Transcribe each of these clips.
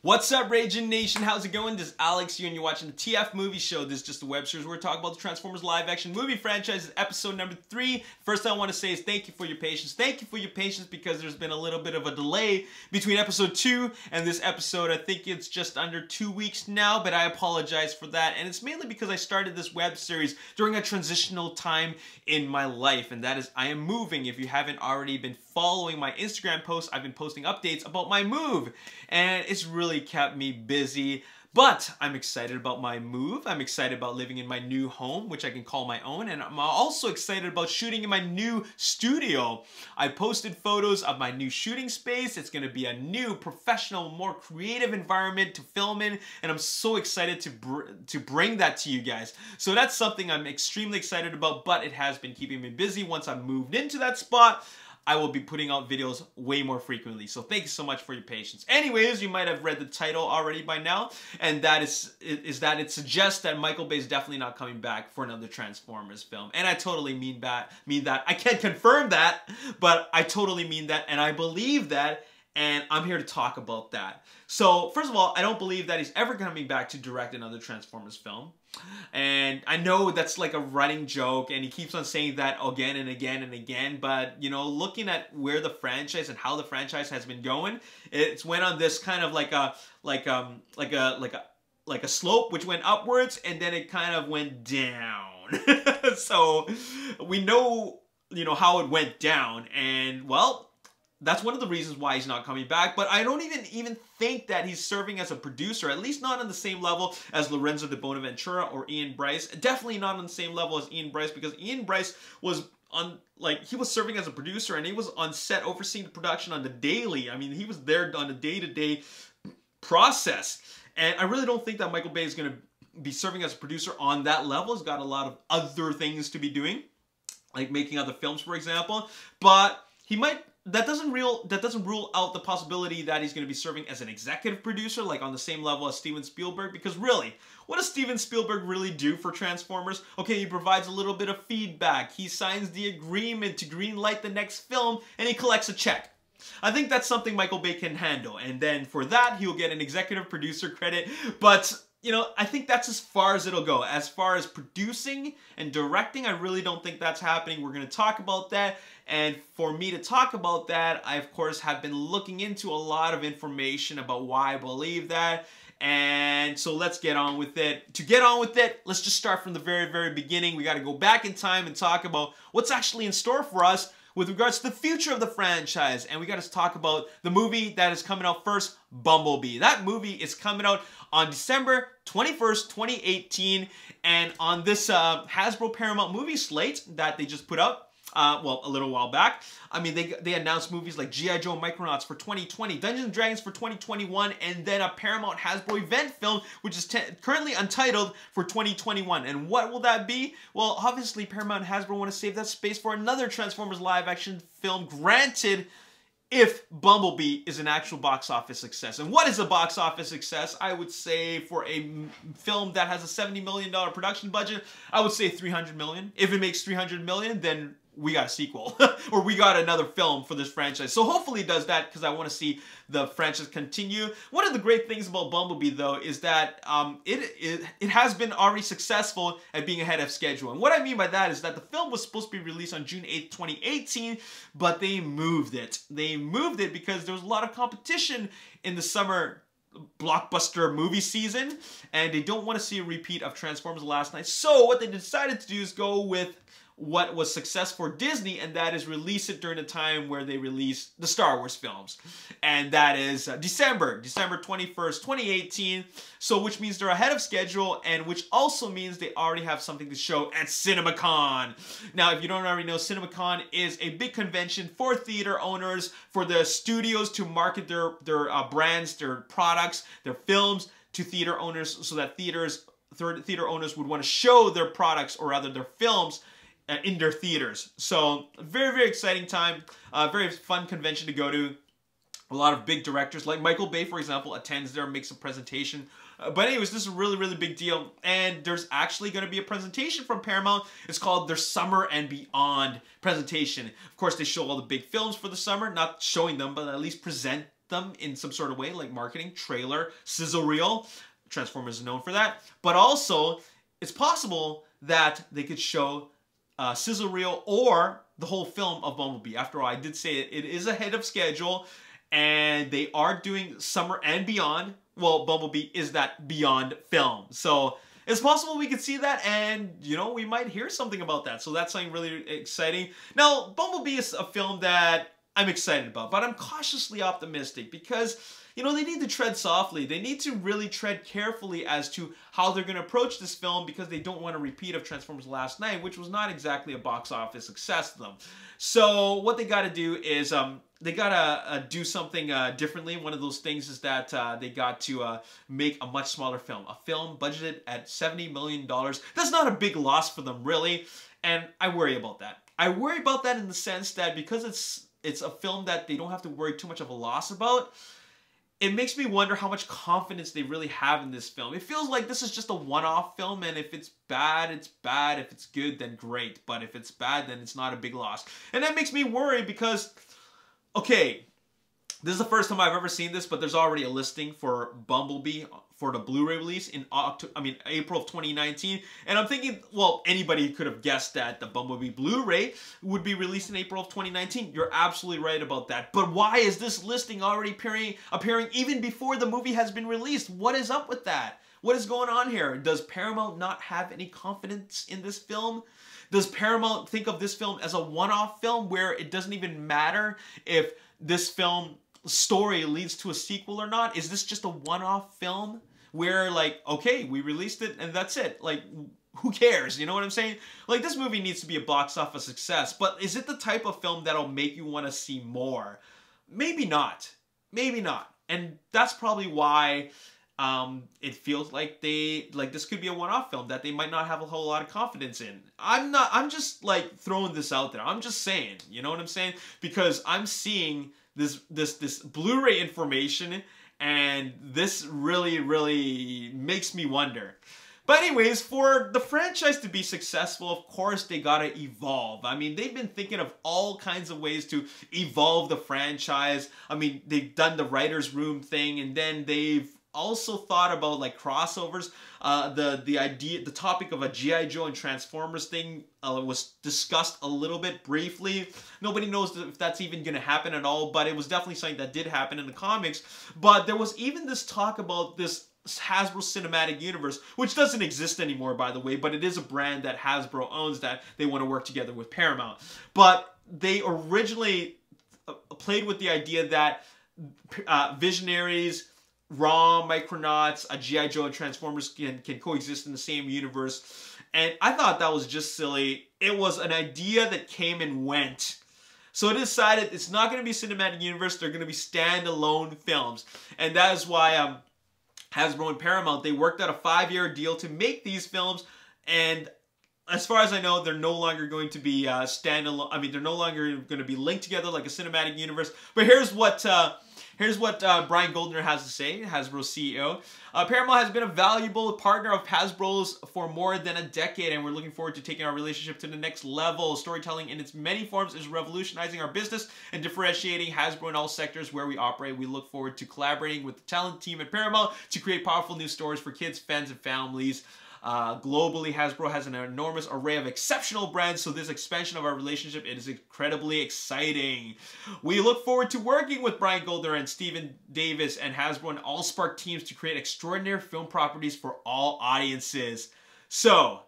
What's up, Ragin Nation? How's it going? This is Alex here, and you're watching the TF Movie Show. This is just a web series where we're talking about the Transformers live-action movie franchise, episode number 3. First thing I want to say is thank you for your patience. Thank you for your patience because there's been a little bit of a delay between episode 2 and this episode. I think it's just under 2 weeks now, but I apologize for that. And it's mainly because I started this web series during a transitional time in my life, and that is I am moving. If you haven't already been following my Instagram posts, I've been posting updates about my move, and it's really kept me busy, but I'm excited about my move. I'm excited about living in my new home, which I can call my own, and I'm also excited about shooting in my new studio. I posted photos of my new shooting space. It's going to be a new, professional, more creative environment to film in, and I'm so excited to bring that to you guys. So that's something I'm extremely excited about, but it has been keeping me busy. Once I moved into that spot, I will be putting out videos way more frequently. So thank you so much for your patience. Anyways, you might have read the title already by now, and that is that it suggests that Michael Bay is definitely not coming back for another Transformers film. And I totally mean that. I can't confirm that, but I totally mean that, and I believe that, and I'm here to talk about that. So, first of all, I don't believe that he's ever coming back to direct another Transformers film. And I know that's like a running joke, and he keeps on saying that again and again and again, but, you know, looking at where the franchise and how the franchise has been going, it's went on this kind of like a slope which went upwards, and then it kind of went down. So, we know, you know, how it went down, and, well, that's one of the reasons why he's not coming back, but I don't even think that he's serving as a producer, at least not on the same level as Lorenzo de Bonaventura or Ian Bryce. Definitely not on the same level as Ian Bryce, because Ian Bryce was on, like, he was serving as a producer, and he was on set overseeing the production on the daily. I mean, he was there on a day-to-day process, and I really don't think that Michael Bay is going to be serving as a producer on that level. He's got a lot of other things to be doing, like making other films, for example, but he might... That doesn't rule out the possibility that he's going to be serving as an executive producer, like on the same level as Steven Spielberg, because really, what does Steven Spielberg really do for Transformers? Okay, he provides a little bit of feedback, he signs the agreement to greenlight the next film, and he collects a check. I think that's something Michael Bay can handle, and then for that, he'll get an executive producer credit, but... You know, I think that's as far as it'll go. As far as producing and directing, I really don't think that's happening. We're going to talk about that. And for me to talk about that, I, of course, have been looking into a lot of information about why I believe that. And so let's get on with it. To get on with it, let's just start from the very, very beginning. We got to go back in time and talk about what's actually in store for us with regards to the future of the franchise. And we got to talk about the movie that is coming out first, Bumblebee. That movie is coming out on December 21st, 2018. And on this Hasbro Paramount movie slate that they just put out, well, a little while back, I mean, they announced movies like G.I. Joe Micronauts for 2020, Dungeons & Dragons for 2021, and then a Paramount Hasbro event film, which is currently untitled, for 2021. And what will that be? Well, obviously, Paramount and Hasbro want to save that space for another Transformers live-action film, granted, if Bumblebee is an actual box office success. And what is a box office success? I would say for a film that has a $70 million production budget, I would say $300 million. If it makes $300 million, then we got a sequel, or we got another film for this franchise. So hopefully it does that, because I want to see the franchise continue. One of the great things about Bumblebee, though, is that it has been already successful at being ahead of schedule. And what I mean by that is that the film was supposed to be released on June 8th, 2018, but they moved it. They moved it because there was a lot of competition in the summer blockbuster movie season, and they don't want to see a repeat of Transformers Last Night. So what they decided to do is go with what was success for Disney, and that is release it during the time where they release the Star Wars films. And that is December 21st, 2018. So which means they're ahead of schedule, and which also means they already have something to show at CinemaCon. Now, if you don't already know, CinemaCon is a big convention for theater owners, for the studios to market their brands, their products, their films to theater owners, so that theater owners would want to show their products, or rather their films, in their theaters. So very, very exciting time, very fun convention to go to. A lot of big directors like Michael Bay, for example, attends there, makes a presentation. But anyways, this is a really, really big deal. And there's actually going to be a presentation from Paramount. It's called their Summer and Beyond presentation. Of course, they show all the big films for the summer. Not showing them, but at least present them in some sort of way, like marketing, trailer, sizzle reel. Transformers is known for that. But also, it's possible that they could show sizzle reel or the whole film of Bumblebee. After all, I did say it is ahead of schedule, and they are doing Summer and Beyond. Well, Bumblebee is that Beyond film. So it's possible we could see that, and, you know, we might hear something about that. So that's something really exciting. Now, Bumblebee is a film that I'm excited about, but I'm cautiously optimistic because, you know, they need to tread softly. They need to really tread carefully as to how they're going to approach this film because they don't want a repeat of Transformers Last Night, which was not exactly a box office success to them. So what they got to do is they got to do something differently. One of those things is that they got to make a much smaller film. A film budgeted at $70 million. That's not a big loss for them, really. And I worry about that. I worry about that in the sense that because it's a film that they don't have to worry too much of a loss about, it makes me wonder how much confidence they really have in this film. It feels like this is just a one-off film, and if it's bad, it's bad. If it's good, then great. But if it's bad, then it's not a big loss. And that makes me worry because, okay, this is the first time I've ever seen this, but there's already a listing for Bumblebee for the Blu-ray release in April of 2019. And I'm thinking, well, anybody could have guessed that the Bumblebee Blu-ray would be released in April of 2019. You're absolutely right about that. But why is this listing already appearing even before the movie has been released? What is up with that? What is going on here? Does Paramount not have any confidence in this film? Does Paramount think of this film as a one-off film where it doesn't even matter if this film story leads to a sequel or not? Is this just a one-off film where, like, okay, we released it and that's it? Like, who cares? You know what I'm saying? Like, this movie needs to be a box office success, but is it the type of film that'll make you want to see more? Maybe not. Maybe not. And that's probably why it feels like this could be a one-off film that they might not have a whole lot of confidence in. I'm just like throwing this out there. I'm just saying, you know what I'm saying? Because I'm seeing this Blu-ray information, and this really makes me wonder. But anyways, for the franchise to be successful, of course, they gotta evolve. I mean, they've been thinking of all kinds of ways to evolve the franchise. I mean, they've done the writer's room thing, and then they've also thought about like crossovers. The topic of a G.I. Joe and Transformers thing was discussed a little bit briefly. Nobody knows if that's even going to happen at all, but it was definitely something that did happen in the comics. But there was even this talk about this Hasbro Cinematic Universe, which doesn't exist anymore, by the way, but it is a brand that Hasbro owns that they want to work together with Paramount. But they originally played with the idea that Visionaries, Raw, Micronauts, a G.I. Joe, and Transformers can coexist in the same universe. And I thought that was just silly. It was an idea that came and went. So they decided it's not going to be Cinematic Universe. They're going to be standalone films. And that is why Hasbro and Paramount, they worked out a 5-year deal to make these films. And as far as I know, they're no longer going to be standalone. I mean, they're no longer going to be linked together like a Cinematic Universe. But here's what Brian Goldner has to say, Hasbro's CEO. Paramount has been a valuable partner of Hasbro's for more than a decade, and we're looking forward to taking our relationship to the next level. Storytelling in its many forms is revolutionizing our business and differentiating Hasbro in all sectors where we operate. We look forward to collaborating with the talented team at Paramount to create powerful new stories for kids, fans, and families. Globally, Hasbro has an enormous array of exceptional brands, so this expansion of our relationship, it is incredibly exciting. We look forward to working with Brian Goldner and Stephen Davis and Hasbro and AllSpark teams to create extraordinary film properties for all audiences. So,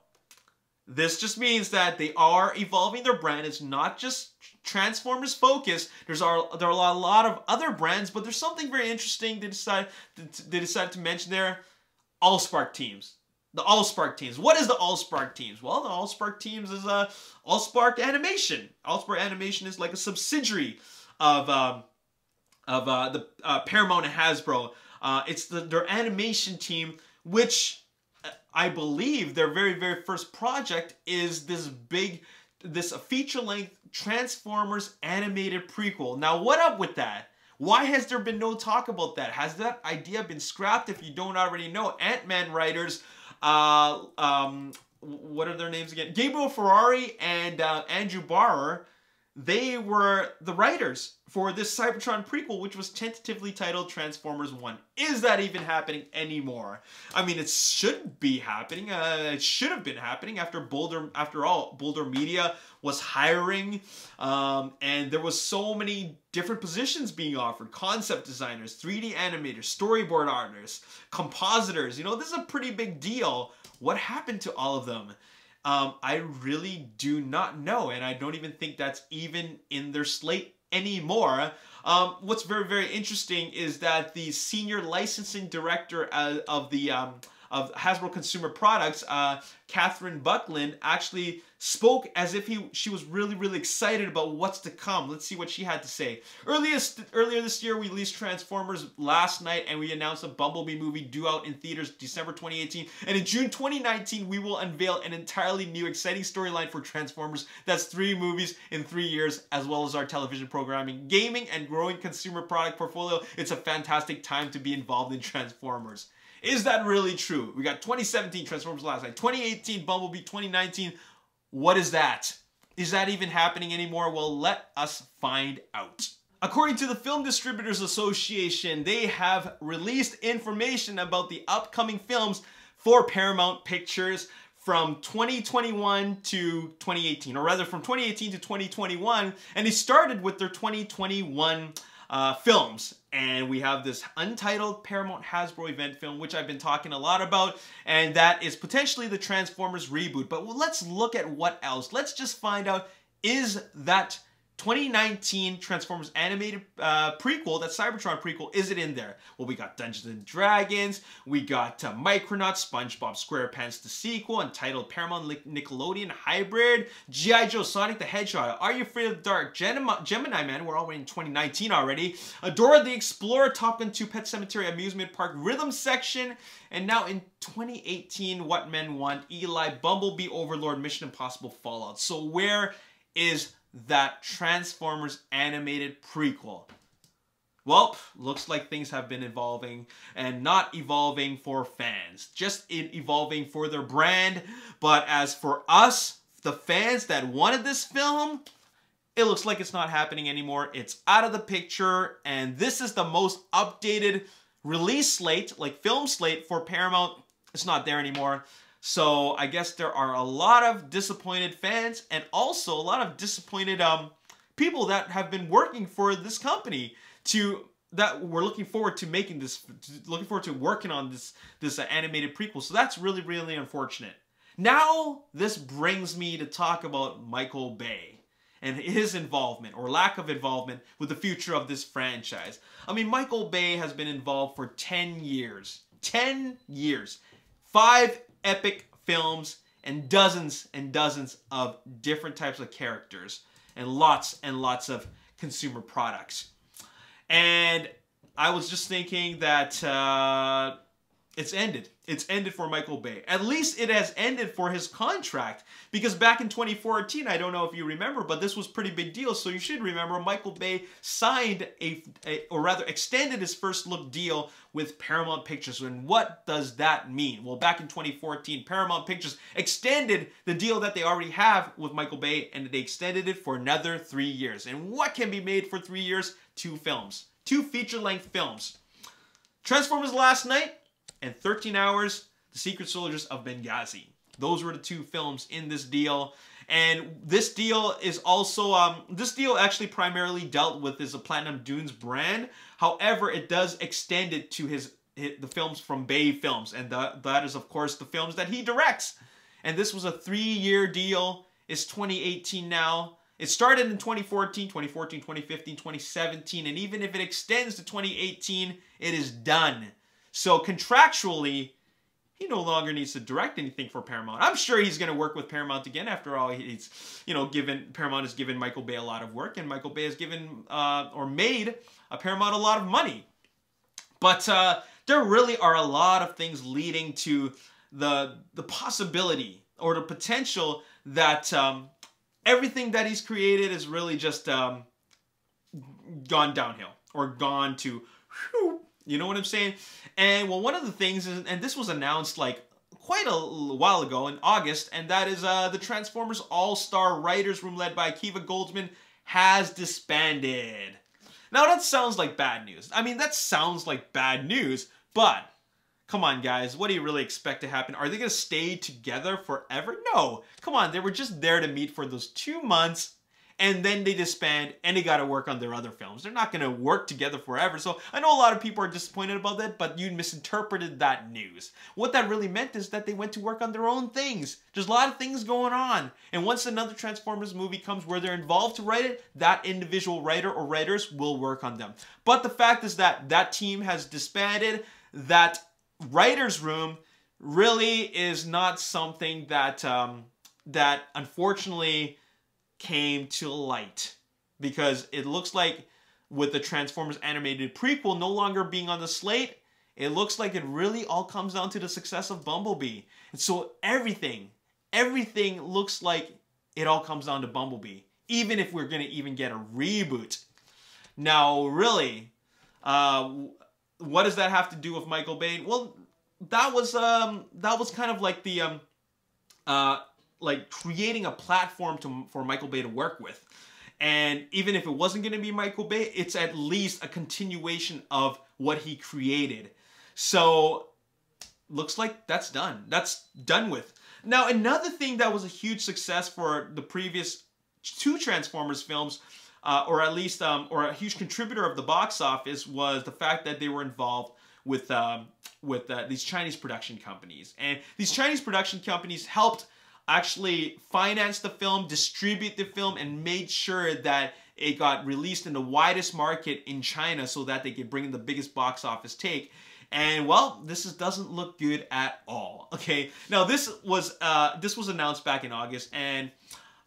this just means that they are evolving their brand. It's not just Transformers focused. There are a lot of other brands, but there's something very interesting they decided to mention there. AllSpark teams. The AllSpark teams. What is the AllSpark teams? Well, the AllSpark teams is AllSpark Animation. AllSpark Animation is like a subsidiary of the Paramount and Hasbro. It's their animation team, which I believe their very first project is this feature-length Transformers animated prequel. Now, what up with that? Why has there been no talk about that? Has that idea been scrapped? If you don't already know, Ant-Man writers, what are their names again? Gabriel Ferrari and Andrew Barrer, they were the writers for this Cybertron prequel, which was tentatively titled Transformers 1. Is that even happening anymore? I mean, it should be happening. It should have been happening after Boulder Media was hiring, and there was so many different positions being offered. Concept designers, 3D animators, storyboard artists, compositors. You know, this is a pretty big deal. What happened to all of them? I really do not know, and I don't even think that's even in their slate anymore. What's very, very interesting is that the senior licensing director of Hasbro Consumer Products, Catherine Buckland, actually spoke as if she was really, really excited about what's to come. Let's see what she had to say. Earlier this year, we released Transformers last night, and we announced a Bumblebee movie due out in theaters December 2018. And in June 2019, we will unveil an entirely new, exciting storyline for Transformers. That's 3 movies in 3 years, as well as our television programming, gaming, and growing consumer product portfolio. It's a fantastic time to be involved in Transformers. Is that really true? We got 2017 Transformers last night, 2018 Bumblebee, 2019. What is that? Is that even happening anymore? Well, let us find out. According to the Film Distributors Association, they have released information about the upcoming films for Paramount Pictures from 2021 to 2018, or rather from 2018 to 2021, and they started with their 2021 films. And we have this Untitled Paramount Hasbro event film, which I've been talking a lot about, and that is potentially the Transformers reboot. But let's look at what else. Let's just find out, is that 2019 Transformers animated prequel, that Cybertron prequel, is it in there? Well, we got Dungeons and Dragons, we got Micronauts, SpongeBob SquarePants the sequel, Untitled Paramount Nickelodeon hybrid, G.I. Joe Sonic the Hedgehog, Are You Afraid of the Dark, Gemini Man, we're already in 2019 already, Dora the Explorer, Top Gun 2 Pet Sematary Amusement Park Rhythm Section, and now in 2018, What Men Want, Eli, Bumblebee, Overlord, Mission Impossible, Fallout. So where is that Transformers animated prequel? Well, looks like things have been evolving, and not evolving for fans, just evolving for their brand. But as for us, the fans that wanted this film, it looks like it's not happening anymore. It's out of the picture, and this is the most updated release slate, like film slate for Paramount. It's not there anymore. So I guess there are a lot of disappointed fans, and also a lot of disappointed people that have been working for this company that were looking forward to making this, looking forward to working on this animated prequel. So that's really, really unfortunate. Now this brings me to talk about Michael Bay and his involvement, or lack of involvement, with the future of this franchise. I mean, Michael Bay has been involved for 10 years. 10 years. 5 epic films and dozens of different types of characters and lots of consumer products. And I was just thinking that it's ended. It's ended for Michael Bay. At least it has ended for his contract, because back in 2014, I don't know if you remember, but this was a pretty big deal, so you should remember, Michael Bay signed or rather extended his first look deal with Paramount Pictures. And what does that mean? Well, back in 2014, Paramount Pictures extended the deal that they already have with Michael Bay, and they extended it for another 3 years. And what can be made for 3 years? 2 films. 2 feature-length films. Transformers Last Night and 13 Hours, The Secret Soldiers of Benghazi. Those were the 2 films in this deal. And this deal is also, this deal actually primarily dealt with a Platinum Dunes brand. However, it does extend it to the films from Bay Films. And that is, of course, the films that he directs. And this was a 3-year deal. It's 2018 now. It started in 2014, 2015, 2017. And even if it extends to 2018, it is done. So contractually, he no longer needs to direct anything for Paramount. I'm sure he's going to work with Paramount again. After all, he's, Paramount has given Michael Bay a lot of work, and Michael Bay has given or made Paramount a lot of money. But there really are a lot of things leading to the possibility or the potential that everything that he's created is really just gone downhill, or gone to, whew, you know what I'm saying? And well, one of the things is, and this was announced like quite a while ago in August, and that is the Transformers All-Star Writers Room, led by Akiva Goldsman, has disbanded. Now that sounds like bad news. I mean, that sounds like bad news, but come on, guys. What do you really expect to happen? Are they going to stay together forever? No. Come on. They were just there to meet for those 2 months, and then they disband, and they got to work on their other films. They're not going to work together forever. So I know a lot of people are disappointed about that, but you misinterpreted that news. What that really meant is that they went to work on their own things. There's a lot of things going on. And once another Transformers movie comes where they're involved to write it, that individual writer or writers will work on them. But the fact is that that team has disbanded. That writer's room really is not something that, that unfortunately came to light, because it looks like with the Transformers animated prequel no longer being on the slate, it looks like it really all comes down to the success of Bumblebee. And so everything looks like it all comes down to Bumblebee, even if we're going to even get a reboot. Now, really, what does that have to do with Michael Bay? Well, that was kind of like the like creating a platform for Michael Bay to work with. And even if it wasn't going to be Michael Bay, it's at least a continuation of what he created. So looks like that's done. That's done with. Now, another thing that was a huge success for the previous 2 Transformers films, or at least or a huge contributor of the box office, was the fact that they were involved with these Chinese production companies. And these Chinese production companies helped actually finance the film, distribute the film, and made sure that it got released in the widest market in China so that they could bring in the biggest box office take. And well, this doesn't look good at all. Okay, now this was announced back in August, and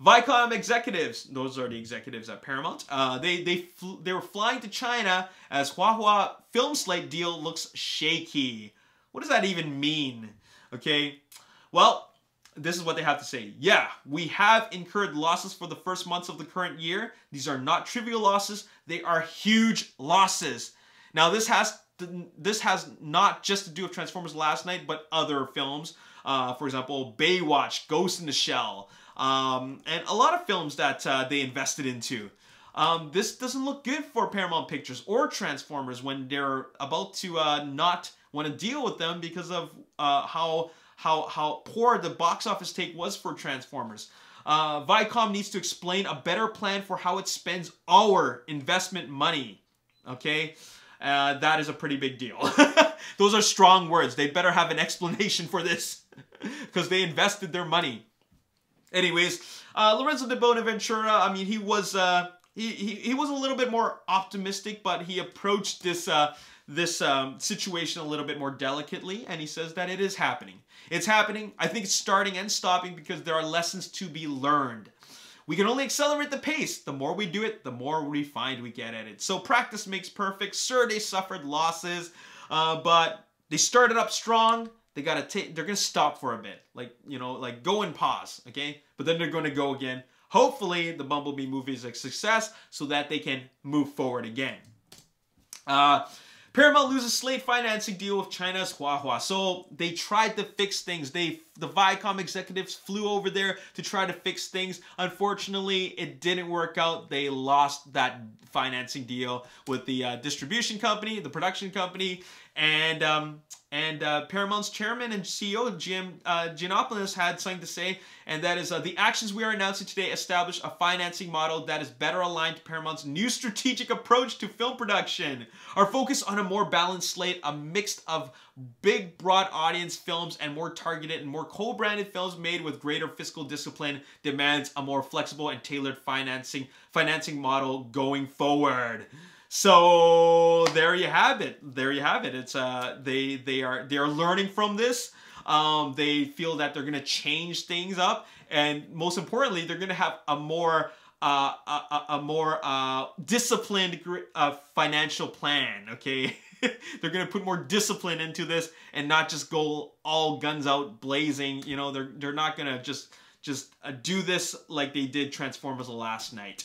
Viacom executives, those are the executives at Paramount, they were flying to China as Huahua film slate deal looks shaky. What does that even mean? Okay, well, this is what they have to say. Yeah, we have incurred losses for the first months of the current year. These are not trivial losses. They are huge losses. Now, this has not just to do with Transformers Last Night, but other films. For example, Baywatch, Ghost in the Shell, and a lot of films that they invested into. This doesn't look good for Paramount Pictures or Transformers when they're about to not want to deal with them because of how poor the box office take was for Transformers. Viacom needs to explain a better plan for how it spends our investment money. Okay? That is a pretty big deal. Those are strong words. They better have an explanation for this because they invested their money. Anyways, Lorenzo de Bonaventura, I mean, he was a little bit more optimistic, but he approached this situation a little bit more delicately, and he says that it is happening. It's happening. I think it's starting and stopping because there are lessons to be learned. We can only accelerate the pace. The more we do it, the more refined we get at it. So practice makes perfect. Sure, they suffered losses, but they started up strong. They're gonna stop for a bit, like go and pause, okay? But then they're gonna go again. Hopefully, the Bumblebee movie is a success so that they can move forward again. Paramount loses slate financing deal with China's Huahua. So they tried to fix things. The Viacom executives flew over there to try to fix things. Unfortunately, it didn't work out. They lost that financing deal with the distribution company, the production company, and Paramount's chairman and CEO, Jim Giannopoulos, had something to say, and that is, the actions we are announcing today establish a financing model that is better aligned to Paramount's new strategic approach to film production. Our focus on a more balanced slate, a mix of big, broad audience films and more targeted and more co-branded films made with greater fiscal discipline, demands a more flexible and tailored financing model going forward. So there you have it. There you have it. It's they are learning from this. They feel that they're going to change things up, and most importantly, they're going to have a more disciplined financial plan. Okay, they're going to put more discipline into this and not just go all guns out blazing. You know, they're not going to just do this like they did Transformers Last Night.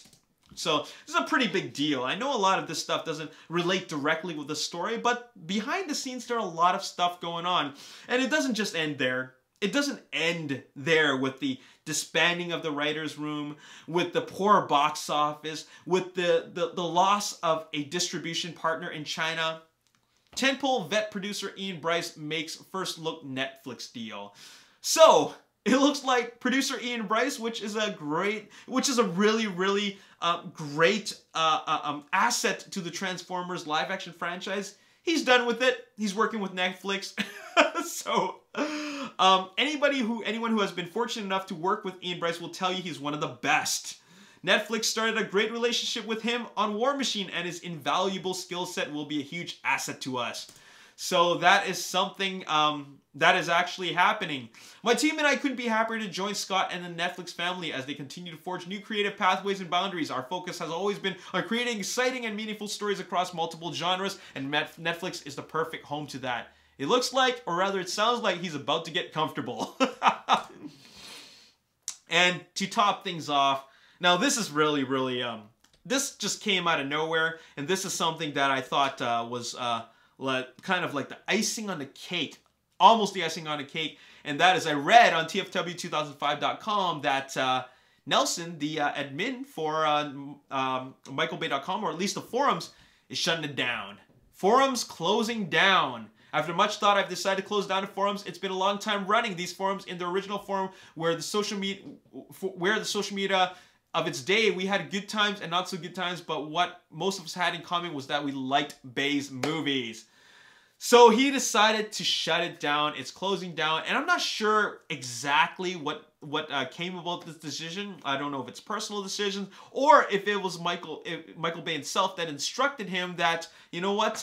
So this is a pretty big deal. I know a lot of this stuff doesn't relate directly with the story, but behind the scenes there are a lot of stuff going on. And it doesn't just end there. it doesn't end there with the disbanding of the writer's room, with the poor box office, with the loss of a distribution partner in China. Tentpole vet producer Ian Bryce makes first look Netflix deal. So it looks like producer Ian Bryce, which is a really great asset to the Transformers live action franchise. He's done with it. He's working with Netflix. So anyone who has been fortunate enough to work with Ian Bryce will tell you he's one of the best. Netflix started a great relationship with him on War Machine, and his invaluable skill set will be a huge asset to us. So that is something that is actually happening. My team and I couldn't be happier to join Scott and the Netflix family as they continue to forge new creative pathways and boundaries. Our focus has always been on creating exciting and meaningful stories across multiple genres, and Netflix is the perfect home to that. It looks like, or rather it sounds like, he's about to get comfortable. And to top things off, now this is really, this just came out of nowhere, and this is something that I thought was kind of like the icing on the cake, almost the icing on the cake, and that is I read on TFW2005.com that Nelson, the admin for MichaelBay.com, or at least the forums, is shutting it down. Forums closing down. After much thought, I've decided to close down the forums. It's been a long time running these forums in the original form where the social media of its day, we had good times and not so good times, but what most of us had in common was that we liked Bay's movies. So he decided to shut it down. It's closing down, and I'm not sure exactly what came about this decision. I don't know if it's personal decisions or if it was Michael Bay himself that instructed him that, you know what,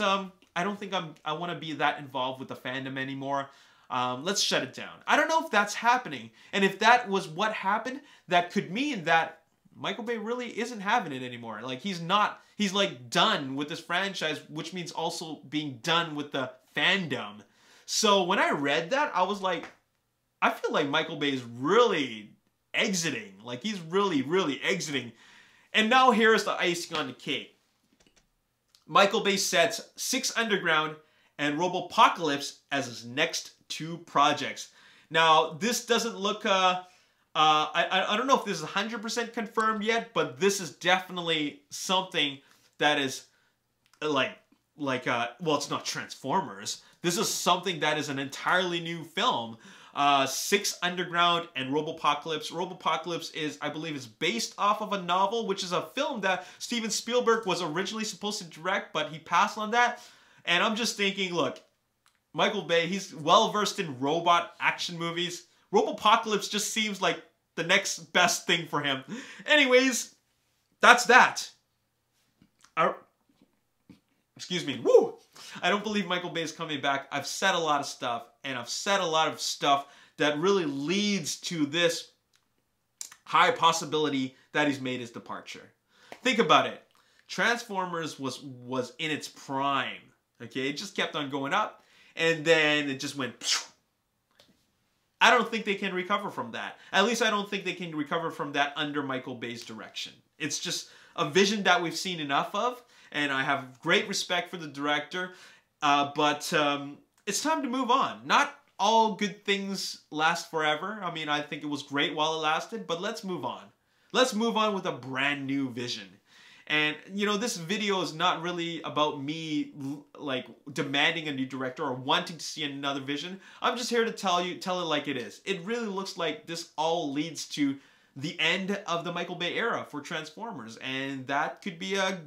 I don't think I want to be that involved with the fandom anymore. Let's shut it down. I don't know if that's happening, and if that was what happened, that could mean that Michael Bay really isn't having it anymore. Like, he's like done with this franchise, which means also being done with the fandom. So when I read that, I was like, I feel like Michael Bay is really exiting. Like, he's really exiting. And now here's the icing on the cake. Michael Bay sets 6 Underground and Robopocalypse as his next 2 projects. Now, this doesn't look I don't know if this is 100% confirmed yet, but this is definitely something that is well, it's not Transformers. This is something that is an entirely new film. 6 Underground and Robopocalypse. Robopocalypse is, I believe, is based off of a novel, which is a film that Steven Spielberg was originally supposed to direct, but he passed on that. And I'm just thinking, look, Michael Bay, he's well-versed in robot action movies. Robopocalypse just seems like the next best thing for him. Anyways, that's that. Excuse me. Woo! I don't believe Michael Bay is coming back. I've said a lot of stuff, and I've said a lot of stuff that really leads to this high possibility that he's made his departure. Think about it. Transformers was in its prime. Okay, it just kept on going up, and then it just went. I don't think they can recover from that. At least I don't think they can recover from that under Michael Bay's direction. It's just a vision that we've seen enough of, and I have great respect for the director, but it's time to move on. Not all good things last forever. I mean, I think it was great while it lasted, but let's move on. Let's move on with a brand new vision. And, you know, this video is not really about me, like, demanding a new director or wanting to see another vision. I'm just here to tell it like it is. It really looks like this all leads to the end of the Michael Bay era for Transformers. And that could be a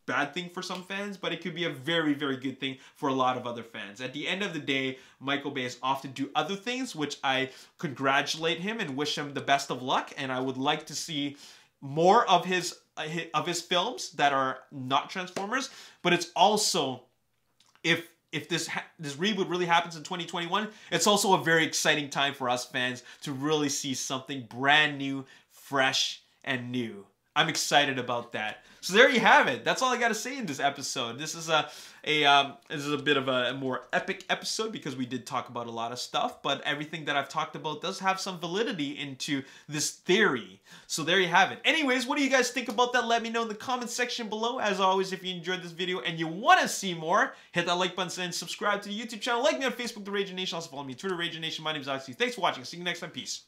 bad thing for some fans, but it could be a very good thing for a lot of other fans. At the end of the day, Michael Bay is off to do other things, which I congratulate him and wish him the best of luck. And I would like to see more of his films that are not Transformers, but it's also, if this reboot really happens in 2021, it's also a very exciting time for us fans to really see something brand new, fresh, and new. I'm excited about that. So there you have it. That's all I got to say in this episode. This is a bit of a more epic episode because we did talk about a lot of stuff, but everything that I've talked about does have some validity into this theory. So there you have it. Anyways, what do you guys think about that? Let me know in the comment section below. As always, if you enjoyed this video and you want to see more, hit that like button and subscribe to the YouTube channel. Like me on Facebook, The Ragin Nation. Also follow me on Twitter, Ragin Nation. My name is Alex. Thanks for watching. See you next time. Peace.